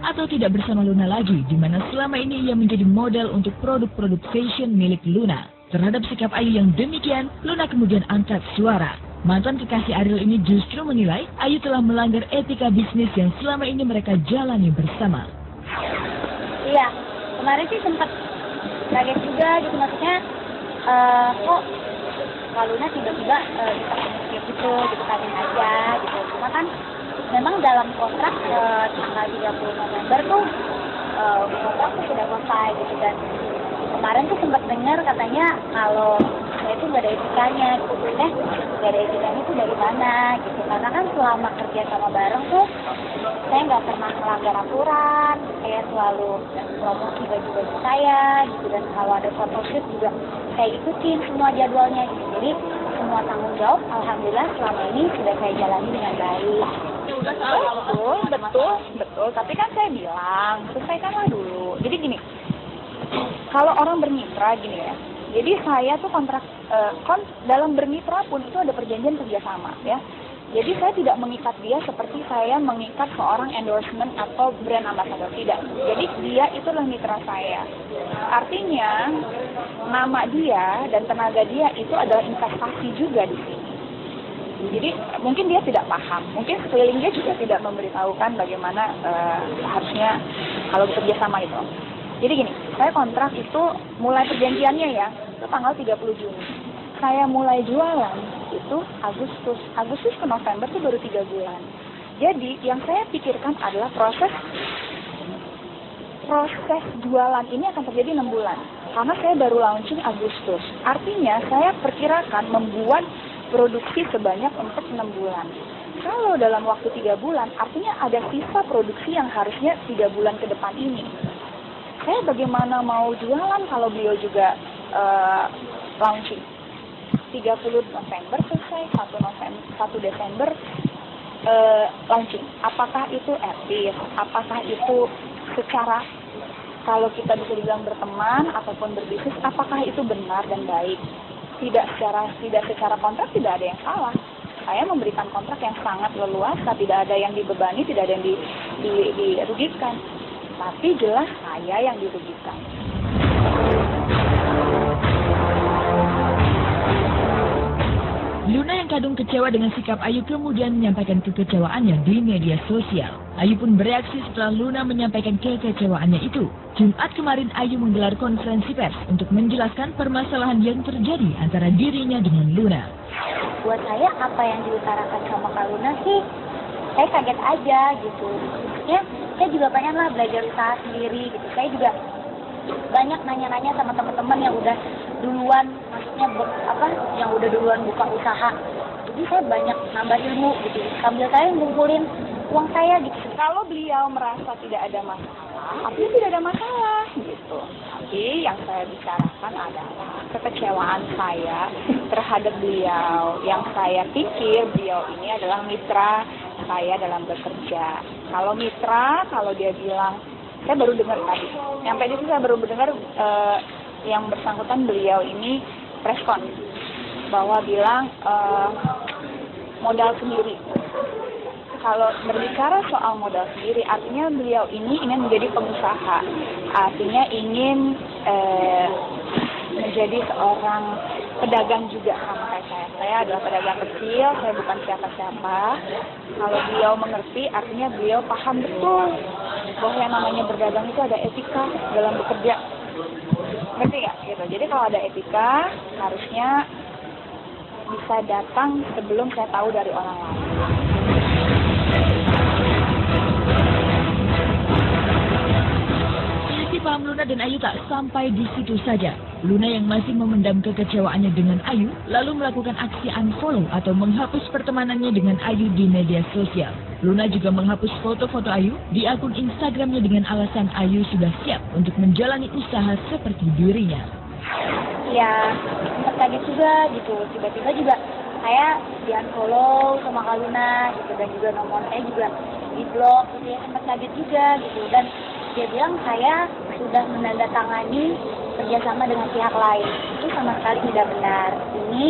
atau tidak bersama Luna lagi, di mana selama ini ia menjadi model untuk produk-produk fashion milik Luna. Terhadap sikap Ayu yang demikian, Luna kemudian angkat suara. Mantan kekasih Ariel ini justru menilai Ayu telah melanggar etika bisnis yang selama ini mereka jalani bersama. Iya, kemarin sih sempat kaget juga gitu, maksudnya kok Kak Luna tiba-tiba kayak gitu kaget aja gitu. Cuma kan memang dalam kontrak tanggal 30 November tuh kontrak tuh sudah selesai gitu, dan kemarin tuh sempat dengar katanya kalau saya itu nggak ada etikanya gitu. Nggak ada etikanya itu dari mana gitu, karena kan selama kerja sama bareng tuh saya nggak pernah melanggar aturan, saya selalu promosi baju-baju saya gitu, dan kalau ada photoshoot juga saya ikutin semua jadwalnya gitu. Jadi semua tanggung jawab alhamdulillah selama ini sudah saya jalani dengan baik. Betul, tapi kan saya bilang selesaikanlah dulu. Jadi gini, kalau orang bermitra gini ya, jadi saya tuh kontrak dalam bermitra pun itu ada perjanjian kerjasama ya. Jadi saya tidak mengikat dia seperti saya mengikat seorang endorsement atau brand ambassador, tidak. Jadi dia itulah mitra saya. Artinya nama dia dan tenaga dia itu adalah investasi juga di sini. Jadi mungkin dia tidak paham, mungkin sekeliling dia juga tidak memberitahukan bagaimana harusnya kalau bekerja sama itu. Jadi gini, saya kontrak itu mulai perjanjiannya ya, itu tanggal 30 Juni. Saya mulai jualan itu Agustus ke November itu baru 3 bulan. Jadi yang saya pikirkan adalah proses jualan ini akan terjadi 6 bulan. Karena saya baru launching Agustus. Artinya saya perkirakan membuat produksi sebanyak untuk 6 bulan. Kalau dalam waktu 3 bulan, artinya ada sisa produksi yang harusnya 3 bulan ke depan ini. Saya bagaimana mau jualan kalau beliau juga launching? 30 November selesai, 1 Desember launching. Apakah itu etis? Apakah itu secara, kalau kita bisa dibilang berteman ataupun berbisnis, apakah itu benar dan baik? Tidak secara kontrak tidak ada yang salah. Saya memberikan kontrak yang sangat leluasa, tidak ada yang dibebani, tidak ada yang dirugikan. Tapi jelas saya yang dirugikan. Luna yang kadung kecewa dengan sikap Ayu kemudian menyampaikan kekecewaannya di media sosial. Ayu pun bereaksi setelah Luna menyampaikan kekecewaannya itu. Jumat kemarin Ayu menggelar konferensi pers untuk menjelaskan permasalahan yang terjadi antara dirinya dengan Luna. Buat saya apa yang diutarakan sama Kak Luna sih, saya kaget aja gitu. Maksudnya saya juga pengen lah belajar usaha sendiri gitu. Saya juga banyak nanya-nanya sama teman-teman yang udah duluan, maksudnya yang udah duluan buka usaha. Jadi saya banyak nambah ilmu gitu, sambil saya ngumpulin uang saya gitu. Kalau beliau merasa tidak ada masalah, artinya tidak ada masalah gitu. Tapi yang saya bicarakan adalah kekecewaan saya terhadap beliau. Yang saya pikir beliau ini adalah mitra saya dalam bekerja. Kalau mitra, kalau dia bilang, saya baru dengar tadi. Yang tadi saya baru dengar yang bersangkutan beliau ini preskon bahwa bilang modal sendiri. Kalau berbicara soal modal sendiri, artinya beliau ini ingin menjadi pengusaha, artinya ingin menjadi seorang pedagang juga sama kayak saya. Saya adalah pedagang kecil, saya bukan siapa-siapa. Kalau beliau mengerti, artinya beliau paham betul bahwa yang namanya berdagang itu ada etika dalam bekerja. Ngerti nggak? Gitu. Jadi kalau ada etika, harusnya bisa datang sebelum saya tahu dari orang lain. Paham Luna dan Ayu tak sampai di situ saja. Luna yang masih memendam kekecewaannya dengan Ayu, lalu melakukan aksi unfollow atau menghapus pertemanannya dengan Ayu di media sosial. Luna juga menghapus foto-foto Ayu di akun Instagramnya dengan alasan Ayu sudah siap untuk menjalani usaha seperti dirinya. Ya, sempat kaget juga gitu. Tiba-tiba juga saya di unfollow sama Kak Luna gitu, dan juga nomor saya juga di blok gitu ya, sempat kaget juga gitu. Dan dia bilang saya sudah menandatangani kerjasama dengan pihak lain. Itu sama sekali tidak benar. Ini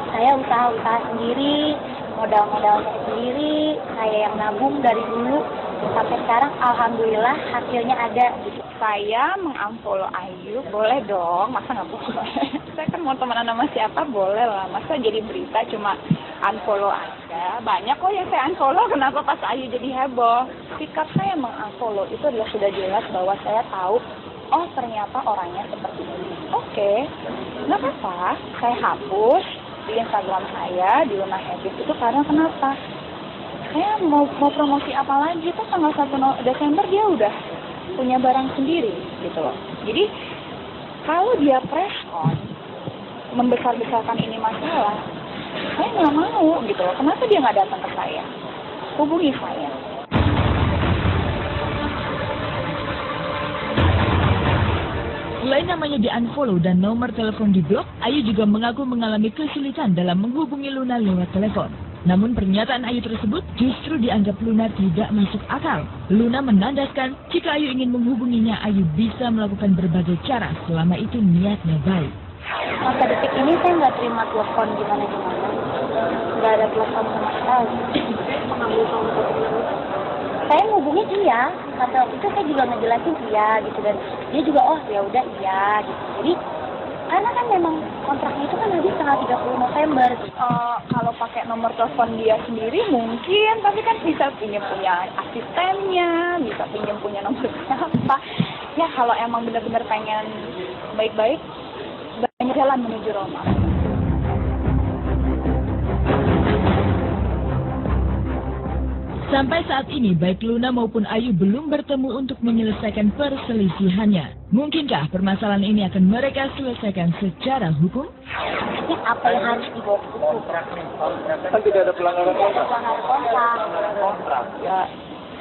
saya usaha-usaha sendiri, modal-modalnya sendiri, saya yang nabung dari dulu Sampai sekarang alhamdulillah hasilnya ada gitu. Saya mengunfollow Ayu, boleh dong, masa nggak boleh? Saya kan mau temenan sama siapa, boleh lah. Masa jadi berita cuma unfollow aja. Banyak kok yang saya unfollow, kenapa pas Ayu jadi heboh? Sikap saya mengunfollow itu adalah sudah jelas bahwa saya tahu, oh ternyata orangnya seperti ini. Oke, nggak apa-apa, saya hapus di Instagram saya, di Luna Habits itu karena kenapa? Saya mau promosi apa lagi, tuh tanggal 1 Desember dia udah punya barang sendiri gitu loh. Jadi kalau dia preskon membesar-besarkan ini masalah, saya nggak mau gitu loh. Kenapa dia nggak datang ke saya? Hubungi saya. Selain namanya di-unfollow dan nomor telepon di-blok, Ayu juga mengaku mengalami kesulitan dalam menghubungi Luna lewat telepon. Namun pernyataan Ayu tersebut justru dianggap Luna tidak masuk akal. Luna menandaskan jika Ayu ingin menghubunginya, Ayu bisa melakukan berbagai cara selama itu niatnya baik. Masa detik ini saya nggak terima telepon gimana-gimana. Nggak ada telepon sama sekali. Mengambil telepon. Saya ngubungin iya, kata waktu itu saya juga ngejelasin iya gitu, dan dia juga oh ya udah iya gitu. Jadi karena kan memang kontraknya itu kan habis tanggal 30 November. Kalau pakai nomor telepon dia sendiri mungkin, tapi kan bisa pinjam punya asistennya, bisa pinjam punya nomor siapa. Ya kalau emang benar-benar pengen baik-baik, banyak jalan menuju Roma. Sampai saat ini, baik Luna maupun Ayu belum bertemu untuk menyelesaikan perselisihannya. Mungkinkah permasalahan ini akan mereka selesaikan secara hukum? Ya, apa yang harus dibawa ke hukum? Kan tidak ada pelanggaran kontrak. Kontrak. Ya,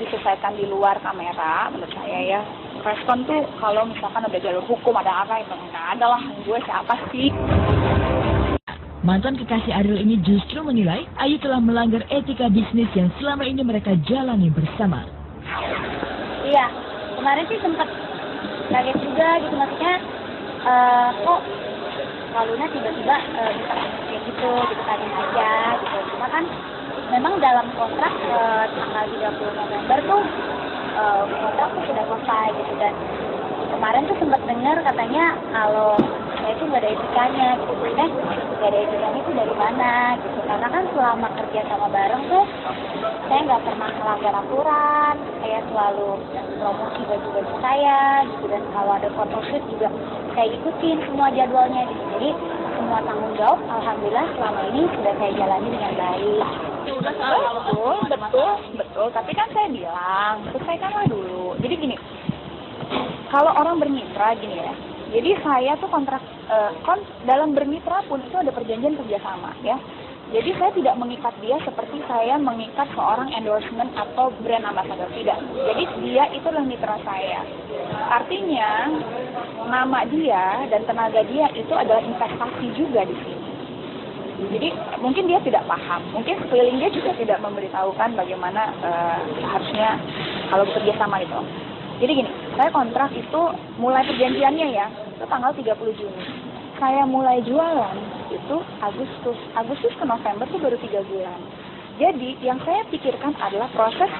diselesaikan di luar kamera, menurut saya ya. Respon tuh kalau misalkan ada jalur hukum, ada apa, itu nggak ada lah. Gue siapa sih? Mantan kekasih Ariel ini justru menilai Ayu telah melanggar etika bisnis yang selama ini mereka jalani bersama. Iya, kemarin sih sempat kaget juga gitu, maksudnya kok Kak Luna tiba-tiba bisa kayak gitu kaget aja gitu. Cuma kan memang dalam kontrak tanggal 30 November tuh kontrak tuh sudah selesai gitu, dan kemarin tuh sempat dengar katanya kalau saya itu nggak ada etikanya gitu, nggak ada etikanya itu dari mana gitu, karena kan selama kerja sama bareng tuh saya nggak pernah melanggar aturan, saya selalu promosi baju-baju saya gitu, dan kalau ada photoshoot juga saya ikutin semua jadwalnya gitu. Jadi semua tanggung jawab alhamdulillah selama ini sudah saya jalani dengan baik. Betul, tapi kan saya bilang selesaikanlah dulu. Jadi gini, kalau orang bermitra gini ya, jadi saya tuh kontrak dalam bermitra pun itu ada perjanjian kerjasama ya. Jadi saya tidak mengikat dia seperti saya mengikat seorang endorsement atau brand ambassador, tidak. Jadi dia itu adalah mitra saya. Artinya nama dia dan tenaga dia itu adalah investasi juga di sini. Jadi mungkin dia tidak paham, mungkin sekeliling dia juga tidak memberitahukan bagaimana harusnya kalau bekerja sama gitu. Jadi gini, saya kontrak itu mulai perjanjiannya ya, itu tanggal 30 Juni. Saya mulai jualan itu Agustus ke November itu baru 3 bulan. Jadi yang saya pikirkan adalah proses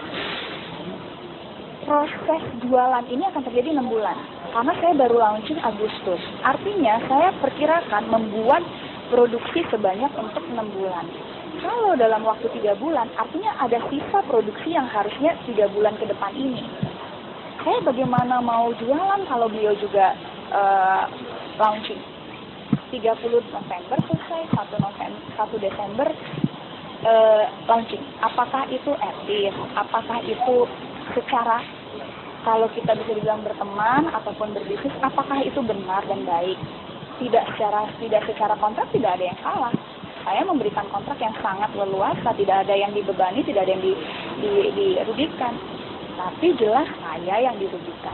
jualan ini akan terjadi 6 bulan. Karena saya baru launching Agustus. Artinya saya perkirakan membuat produksi sebanyak untuk 6 bulan. Kalau dalam waktu 3 bulan, artinya ada sisa produksi yang harusnya 3 bulan ke depan ini. Saya bagaimana mau jualan kalau beliau juga launching? 30 November selesai, 1 Desember launching. Apakah itu etis? Apakah itu secara, kalau kita bisa dibilang berteman ataupun berbisnis, apakah itu benar dan baik? Tidak secara kontrak tidak ada yang salah. Saya memberikan kontrak yang sangat leluasa, tidak ada yang dibebani, tidak ada yang dirugikan. Tapi jelas saya yang dirugikan.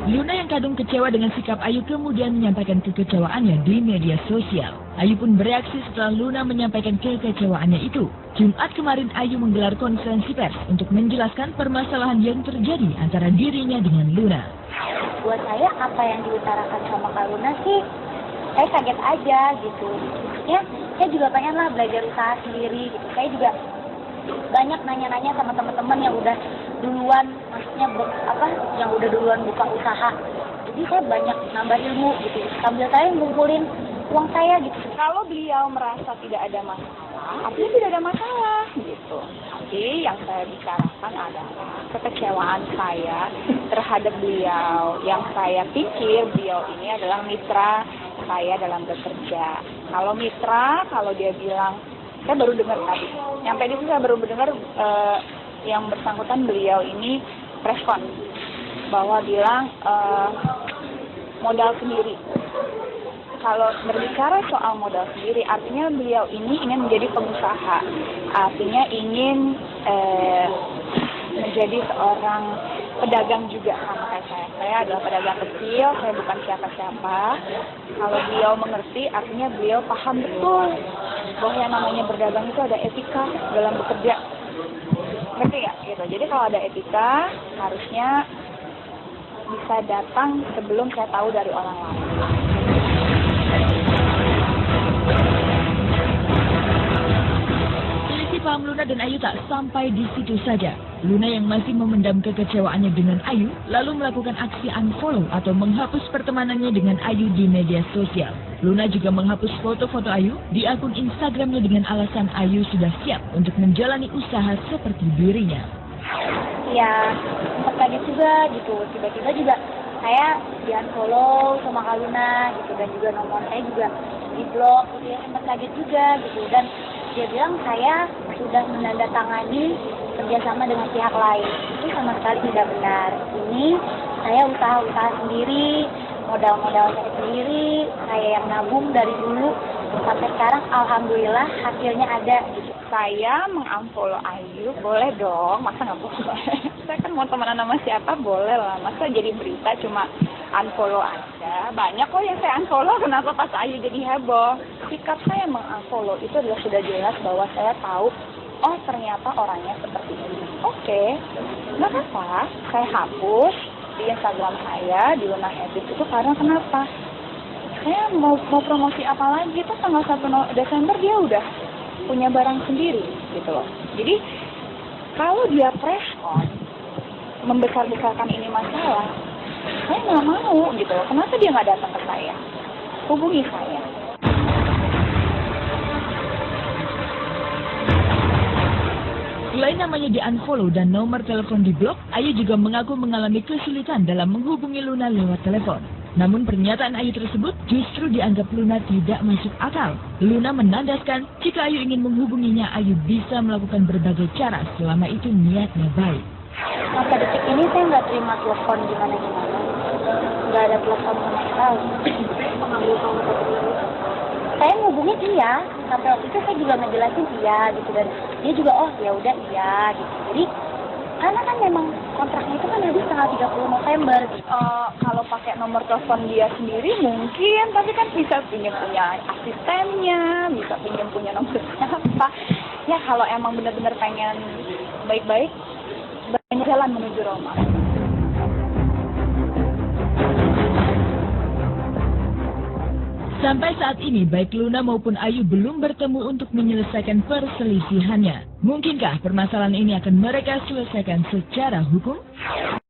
Luna yang kadung kecewa dengan sikap Ayu kemudian menyampaikan kekecewaannya di media sosial. Ayu pun bereaksi setelah Luna menyampaikan kekecewaannya itu. Jumat kemarin Ayu menggelar konferensi pers untuk menjelaskan permasalahan yang terjadi antara dirinya dengan Luna. Buat saya apa yang diutarakan sama Kak Luna sih, saya kaget aja gitu. maksudnya saya juga pengen lah belajar usaha sendiri gitu. Saya juga banyak nanya-nanya sama teman-teman yang udah duluan, maksudnya yang udah duluan buka usaha. Jadi saya banyak nambah ilmu gitu, sambil saya ngumpulin uang saya gitu. Kalau beliau merasa tidak ada masalah, artinya tidak ada masalah gitu. Tapi yang saya bicarakan adalah kekecewaan saya terhadap beliau. Yang saya pikir beliau ini adalah mitra saya dalam bekerja. Kalau mitra, kalau dia bilang, saya baru dengar tadi, nyampe di sini saya baru mendengar yang bersangkutan beliau ini respon bahwa bilang modal sendiri. Kalau berbicara soal modal sendiri, artinya beliau ini ingin menjadi pengusaha, artinya ingin menjadi seorang pedagang juga sama kayak saya. Saya adalah pedagang kecil, saya bukan siapa-siapa. Kalau beliau mengerti, artinya beliau paham betul bahwa yang namanya berdagang itu ada etika dalam bekerja. Ngerti ya? Gitu. Jadi kalau ada etika, harusnya bisa datang sebelum saya tahu dari orang lain. Selisih paham Luna dan Ayu tak sampai di situ saja. Luna yang masih memendam kekecewaannya dengan Ayu, lalu melakukan aksi unfollow atau menghapus pertemanannya dengan Ayu di media sosial. Luna juga menghapus foto-foto Ayu di akun Instagramnya dengan alasan Ayu sudah siap untuk menjalani usaha seperti dirinya. Ya, sempat kaget juga gitu. Tiba-tiba juga saya di-unfollow sama Kak Luna gitu, dan juga nomor saya juga di-blok gitu ya, sempat kaget juga gitu. Dan dia bilang saya sudah menandatangani kerjasama dengan pihak lain. Itu sama sekali tidak benar. Ini saya usaha-usaha sendiri, modal-modal saya sendiri, saya yang nabung dari dulu sampai sekarang, alhamdulillah hasilnya ada gitu. Saya mengunfollow Ayu, boleh dong, masa nggak boleh? Saya kan mau temenan sama siapa, boleh lah. Masa jadi berita cuma unfollow aja? Banyak kok yang saya unfollow, kenapa pas Ayu jadi heboh? Sikap saya mengunfollow itu adalah sudah jelas bahwa saya tahu, oh ternyata orangnya seperti ini. Oke, nggak apa-apa, saya hapus di Instagram saya, di Luna Edit itu karena kenapa? Saya mau promosi apa lagi, itu tanggal 1 Desember dia udah punya barang sendiri gitu loh. Jadi kalau dia preskon membesar-besarkan ini masalah, saya nggak mau gitu loh. Kenapa dia nggak datang ke saya? Hubungi saya. Selain namanya di-unfollow dan nomor telepon di-blok, Ayu juga mengaku mengalami kesulitan dalam menghubungi Luna lewat telepon. Namun pernyataan Ayu tersebut justru dianggap Luna tidak masuk akal. Luna menandaskan jika Ayu ingin menghubunginya, Ayu bisa melakukan berbagai cara selama itu niatnya baik. Sampai detik ini saya nggak terima telepon gimana-gimana. Nggak ada telepon sama sekali. Saya ngehubungin dia, sampai waktu itu saya juga ngejelasin iya gitu, dan dia juga oh ya udah iya gitu. Jadi karena kan memang kontraknya itu kan habis tanggal 30 November. Kalau pakai nomor telepon dia sendiri mungkin, tapi kan bisa pinjam punya asistennya, bisa pinjam punya nomor siapa. Ya kalau emang benar-benar pengen baik-baik, banyak jalan menuju Roma. Sampai saat ini, baik Luna maupun Ayu belum bertemu untuk menyelesaikan perselisihannya. Mungkinkah permasalahan ini akan mereka selesaikan secara hukum?